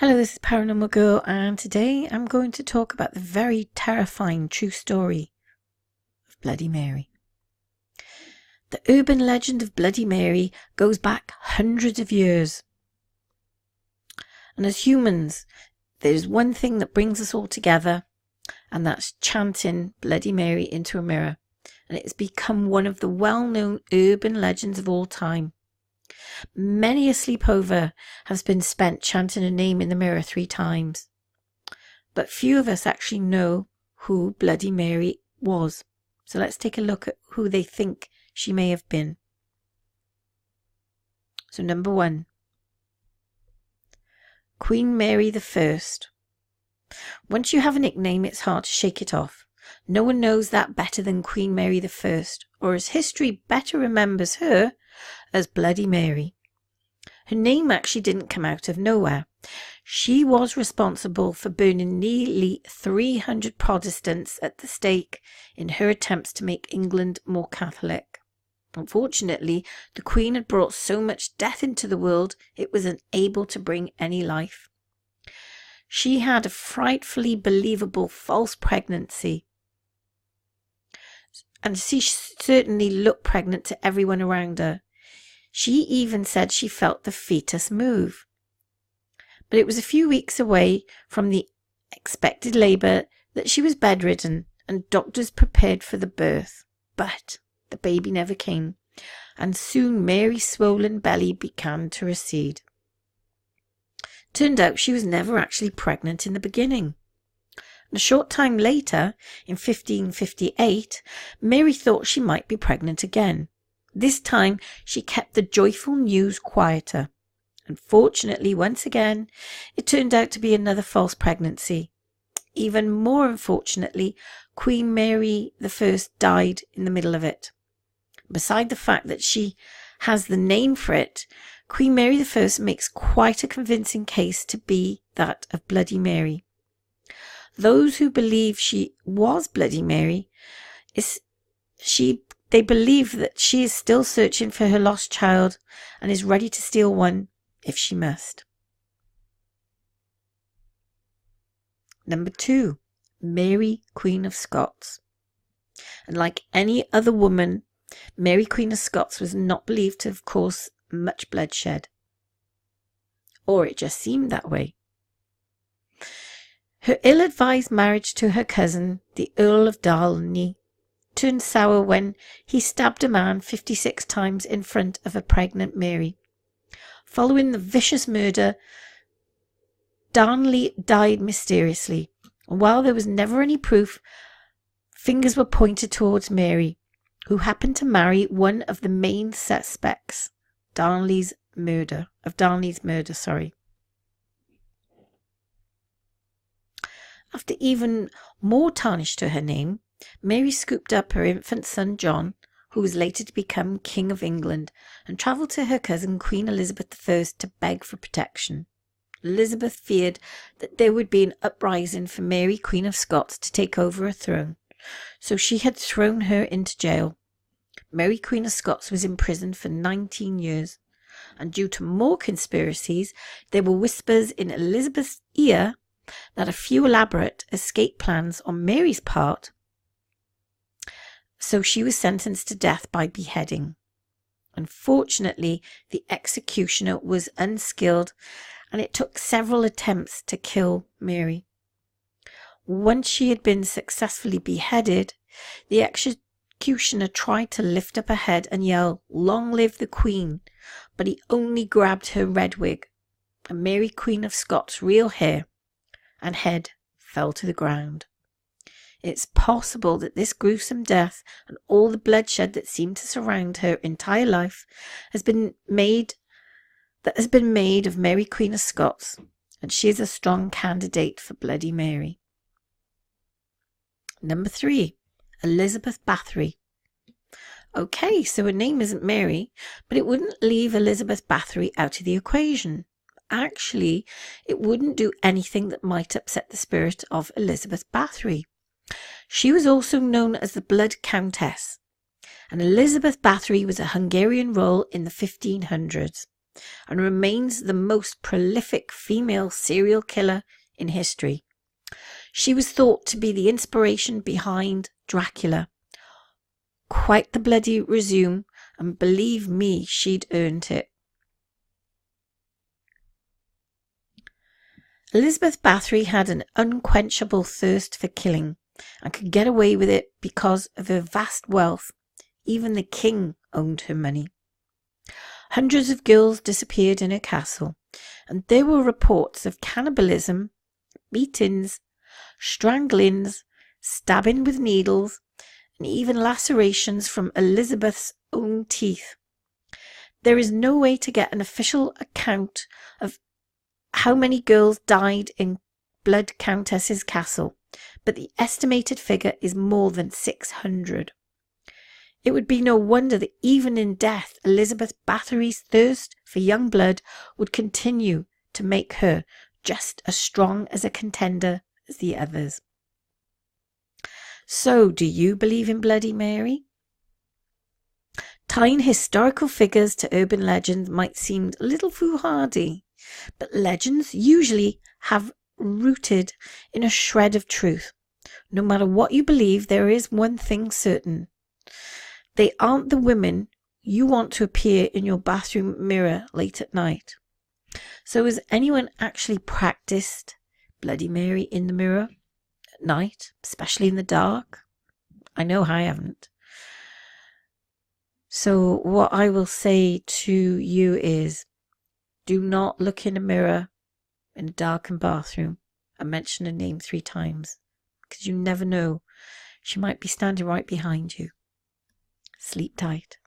Hello, this is Paranormal Girl, and today I'm going to talk about the very terrifying true story of Bloody Mary. The urban legend of Bloody Mary goes back hundreds of years. And as humans, there's one thing that brings us all together, and that's chanting Bloody Mary into a mirror. And it has become one of the well-known urban legends of all time. Many a sleepover has been spent chanting a name in the mirror 3 times. But few of us actually know who Bloody Mary was. So let's take a look at who they think she may have been. So number 1. Queen Mary I. Once you have a nickname, it's hard to shake it off. No one knows that better than Queen Mary I, or as history better remembers her, as Bloody Mary. Her name actually didn't come out of nowhere. She was responsible for burning nearly 300 Protestants at the stake in her attempts to make England more Catholic. Unfortunately, the Queen had brought so much death into the world it was unable to bring any life. She had a frightfully believable false pregnancy, and she certainly looked pregnant to everyone around her. She even said she felt the fetus move. But it was a few weeks away from the expected labour that she was bedridden, and doctors prepared for the birth. But the baby never came, and soon Mary's swollen belly began to recede. Turned out she was never actually pregnant in the beginning. And a short time later, in 1558, Mary thought she might be pregnant again. This time, she kept the joyful news quieter. Unfortunately, once again, it turned out to be another false pregnancy. Even more unfortunately, Queen Mary I died in the middle of it. Beside the fact that she has the name for it, Queen Mary I makes quite a convincing case to be that of Bloody Mary. Those who believe she was Bloody Mary, they believe that she is still searching for her lost child and is ready to steal one if she must. Number 2, Mary Queen of Scots. And like any other woman, Mary Queen of Scots was not believed to have caused much bloodshed. Or it just seemed that way. Her ill-advised marriage to her cousin, the Earl of Darnley, turned sour when he stabbed a man 56 times in front of a pregnant Mary. Following the vicious murder, Darnley died mysteriously, and while there was never any proof, fingers were pointed towards Mary, who happened to marry one of the main suspects, Darnley's murder. After even more tarnish to her name, Mary scooped up her infant son John, who was later to become King of England, and travelled to her cousin Queen Elizabeth I to beg for protection. Elizabeth feared that there would be an uprising for Mary Queen of Scots to take over her throne, so she had thrown her into jail. Mary Queen of Scots was imprisoned for 19 years, and due to more conspiracies, there were whispers in Elizabeth's ear that a few elaborate escape plans on Mary's part, so she was sentenced to death by beheading. Unfortunately, the executioner was unskilled, and it took several attempts to kill Mary. Once she had been successfully beheaded, the executioner tried to lift up her head and yell, "Long live the Queen," but he only grabbed her red wig, and Mary Queen of Scots' real hair and head fell to the ground. It's possible that this gruesome death and all the bloodshed that seemed to surround her entire life has been made of Mary Queen of Scots, and she is a strong candidate for Bloody Mary. Number 3, Elizabeth Bathory. Okay, so her name isn't Mary, but it wouldn't leave Elizabeth Bathory out of the equation. Actually, it wouldn't do anything that might upset the spirit of Elizabeth Bathory. She was also known as the Blood Countess, and Elizabeth Bathory was a Hungarian role in the 1500s. and remains the most prolific female serial killer in history. She was thought to be the inspiration behind Dracula. Quite the bloody resume, and believe me, she'd earned it. Elizabeth Bathory had an unquenchable thirst for killing and could get away with it because of her vast wealth. Even the king owned her money. Hundreds of girls disappeared in her castle, and there were reports of cannibalism, beatings, stranglings, stabbing with needles, and even lacerations from Elizabeth's own teeth. There is no way to get an official account of how many girls died in Blood Countess's castle, but the estimated figure is more than 600. It would be no wonder that even in death, Elizabeth Bathory's thirst for young blood would continue to make her just as strong as a contender as the others. So, do you believe in Bloody Mary? Tying historical figures to urban legends might seem a little foolhardy, but legends usually have rooted in a shred of truth. No matter what you believe, there is one thing certain. They aren't the women you want to appear in your bathroom mirror late at night. So has anyone actually practiced Bloody Mary in the mirror at night, especially in the dark? I know I haven't. So what I will say to you is, do not look in a mirror in a darkened bathroom and mention a name 3 times, because you never know. She might be standing right behind you. Sleep tight.